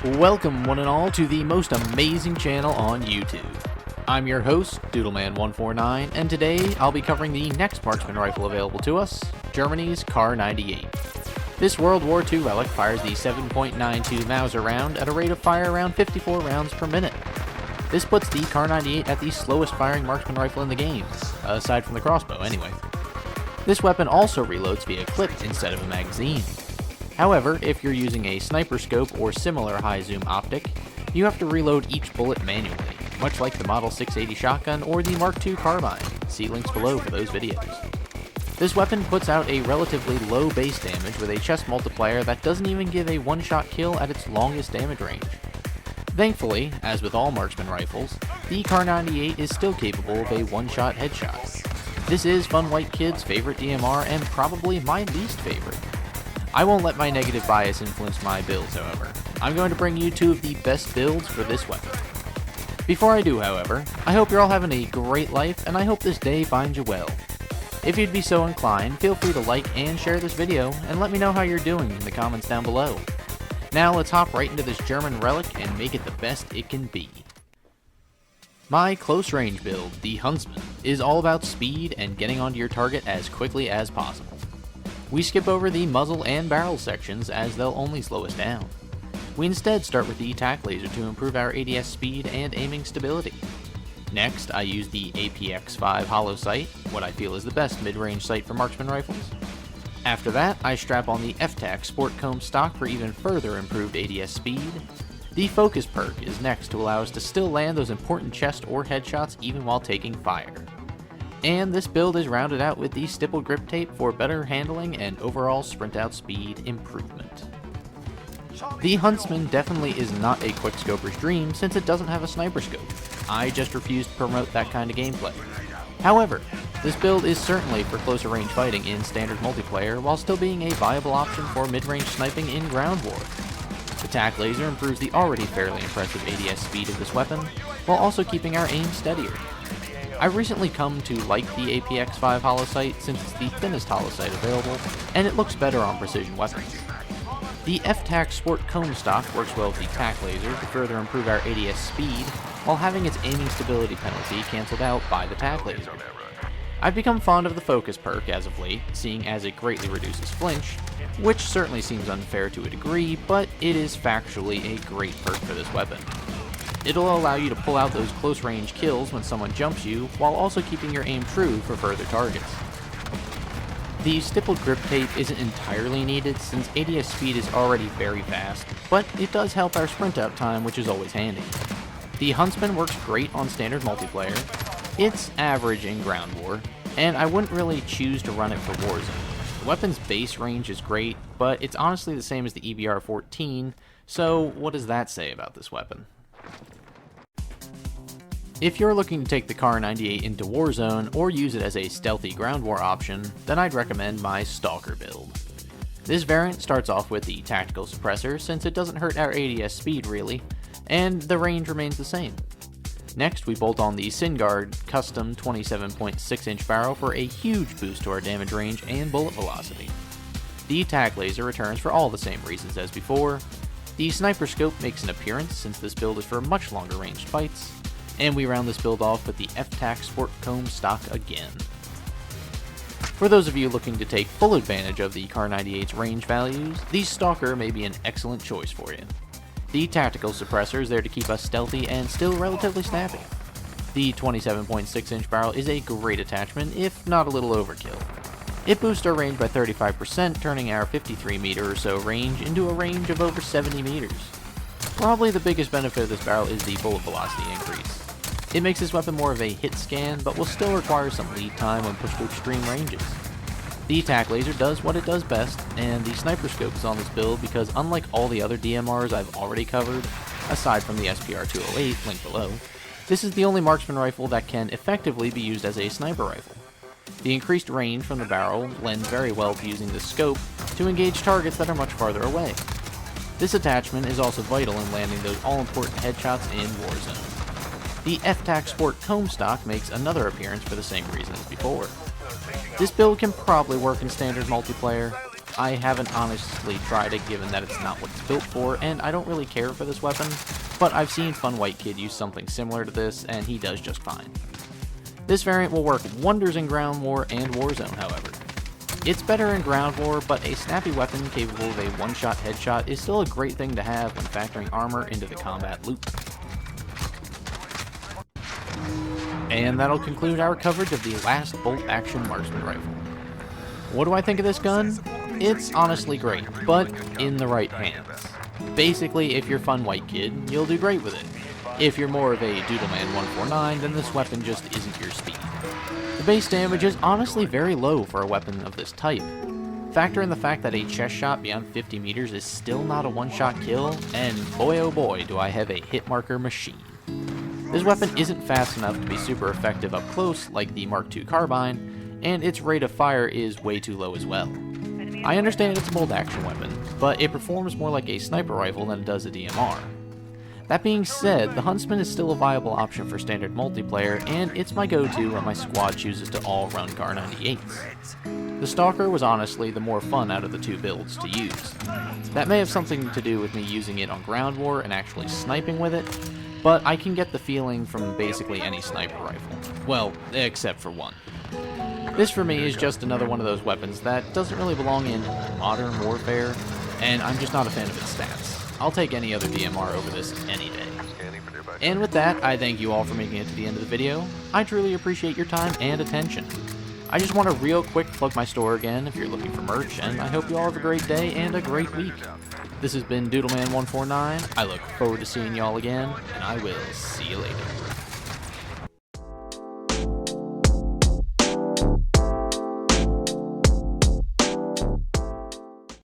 Welcome one and all to the most amazing channel on YouTube. I'm your host, Doodleman149, and today I'll be covering the next marksman rifle available to us, Germany's Kar98. This World War II relic fires the 7.92 Mauser round at a rate of fire around 54 rounds per minute. This puts the Kar98 at the slowest firing marksman rifle in the game, aside from the crossbow anyway. This weapon also reloads via clip instead of a magazine. However, if you're using a sniper scope or similar high zoom optic, you have to reload each bullet manually, much like the Model 680 shotgun or the Mark II carbine. See links below for those videos. This weapon puts out a relatively low base damage with a chest multiplier that doesn't even give a one-shot kill at its longest damage range. Thankfully, as with all marksman rifles, the Kar98 is still capable of a one-shot headshot. This is Fun White Kid's favorite DMR and probably my least favorite. I won't let my negative bias influence my builds, however. I'm going to bring you two of the best builds for this weapon. Before I do, however, I hope you're all having a great life, and I hope this day finds you well. If you'd be so inclined, feel free to like and share this video, and let me know how you're doing in the comments down below. Now let's hop right into this German relic and make it the best it can be. My close range build, the Huntsman, is all about speed and getting onto your target as quickly as possible. We skip over the muzzle and barrel sections as they'll only slow us down. We instead start with the tack laser to improve our ADS speed and aiming stability. Next, I use the APX-5 hollow sight, what I feel is the best mid-range sight for marksman rifles. After that, I strap on the FTAC Sport Comb stock for even further improved ADS speed. The Focus perk is next to allow us to still land those important chest or headshots even while taking fire. And this build is rounded out with the stippled grip tape for better handling and overall sprint out speed improvement. The Huntsman definitely is not a quickscoper's dream since it doesn't have a sniper scope. I just refuse to promote that kind of gameplay. However, this build is certainly for closer range fighting in standard multiplayer while still being a viable option for mid-range sniping in ground war. The tack laser improves the already fairly impressive ADS speed of this weapon, while also keeping our aim steadier. I've recently come to like the APX-5 hollow sight since it's the thinnest hollow sight available, and it looks better on precision weapons. The FTAC Sport Comb stock works well with the tack laser to further improve our ADS speed, while having its aiming stability penalty cancelled out by the tack laser. I've become fond of the Focus perk as of late, seeing as it greatly reduces flinch, which certainly seems unfair to a degree, but it is factually a great perk for this weapon. It'll allow you to pull out those close range kills when someone jumps you, while also keeping your aim true for further targets. The stippled grip tape isn't entirely needed since ADS speed is already very fast, but it does help our sprint out time, which is always handy. The Huntsman works great on standard multiplayer, it's average in ground war, and I wouldn't really choose to run it for Warzone. The weapon's base range is great, but it's honestly the same as the EBR-14, so what does that say about this weapon? If you're looking to take the Kar98 into Warzone or use it as a stealthy ground war option, then I'd recommend my Stalker Build. This variant starts off with the tactical suppressor since it doesn't hurt our ADS speed really, and the range remains the same. Next we bolt on the Syngard custom 27.6-inch barrel for a huge boost to our damage range and bullet velocity. The tack laser returns for all the same reasons as before. The sniper scope makes an appearance since this build is for much longer ranged fights. And we round this build off with the FTAC Sport Comb stock again. For those of you looking to take full advantage of the Kar98's range values, the Stalker may be an excellent choice for you. The tactical suppressor is there to keep us stealthy and still relatively snappy. The 27.6-inch barrel is a great attachment, if not a little overkill. It boosts our range by 35%, turning our 53 meter or so range into a range of over 70 meters. Probably the biggest benefit of this barrel is the bullet velocity increase. It makes this weapon more of a hit scan, but will still require some lead time when pushed to extreme ranges. The tack laser does what it does best, and the sniper scope is on this build because unlike all the other DMRs I've already covered, aside from the SPR-208 linked below, this is the only marksman rifle that can effectively be used as a sniper rifle. The increased range from the barrel lends very well to using the scope to engage targets that are much farther away. This attachment is also vital in landing those all-important headshots in Warzone. The FTAC Sport Comb stock makes another appearance for the same reason as before. This build can probably work in standard multiplayer, I haven't honestly tried it given that it's not what it's built for, and I don't really care for this weapon, but I've seen Fun White Kid use something similar to this, and he does just fine. This variant will work wonders in Ground War and Warzone, however. It's better in Ground War, but a snappy weapon capable of a one-shot headshot is still a great thing to have when factoring armor into the combat loop. And that'll conclude our coverage of the last Bolt Action Marksman Rifle. What do I think of this gun? It's honestly great, but in the right hands. Basically, if you're Fun White Kid, you'll do great with it. If you're more of a Doodleman 149, then this weapon just isn't your speed. The base damage is honestly very low for a weapon of this type. Factor in the fact that a chest shot beyond 50 meters is still not a one-shot kill, and boy oh boy do I have a hit marker machine. This weapon isn't fast enough to be super effective up close like the Mark II carbine, and its rate of fire is way too low as well. I understand it's a bolt action weapon, but it performs more like a sniper rifle than it does a DMR. That being said, the Huntsman is still a viable option for standard multiplayer, and it's my go-to when my squad chooses to all run Kar98s. The Stalker was honestly the more fun out of the two builds to use. That may have something to do with me using it on Ground War and actually sniping with it, but I can get the feeling from basically any sniper rifle. Well, except for one. This for me is just another one of those weapons that doesn't really belong in modern warfare, and I'm just not a fan of its stats. I'll take any other DMR over this any day. And with that, I thank you all for making it to the end of the video. I truly appreciate your time and attention. I just want to real quick plug my store again if you're looking for merch, and I hope you all have a great day and a great week. This has been Doodleman149. I look forward to seeing y'all again, and I will see you later.